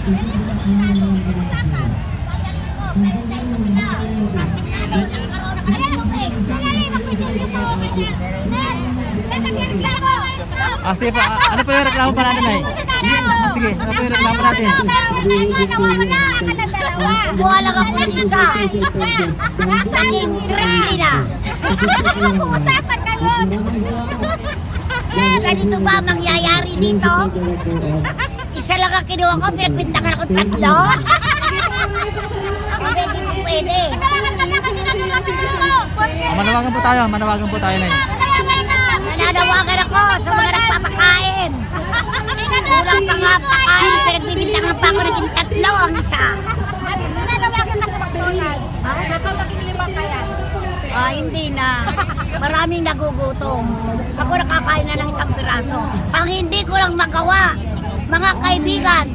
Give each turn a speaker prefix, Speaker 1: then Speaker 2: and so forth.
Speaker 1: Sige po, ano po yung reklamo pa natin ay? Sige, ano po yung reklamo natin?
Speaker 2: Buha lang ako ng isa. Naging triple na. Usapan kayo. Ganito ba mangyayari dito? Isa lang ang kinuha ko, pinagpintangan ako tatlo. Pwede po pwede.
Speaker 1: Manawagan po tayo na.
Speaker 2: Nananawagan ako sa mga nagpapakain. Kulang pa nga pakain, pinagbibintangan pa ako naging tatlo ang isa.
Speaker 3: Nananawagan ka sa McDonald's. Baka maging 5 kaya.
Speaker 2: Hindi na. Maraming nagugutom. Ako nakakain na ng isang piraso. Ang hindi ko lang magawa, mga kaibigan,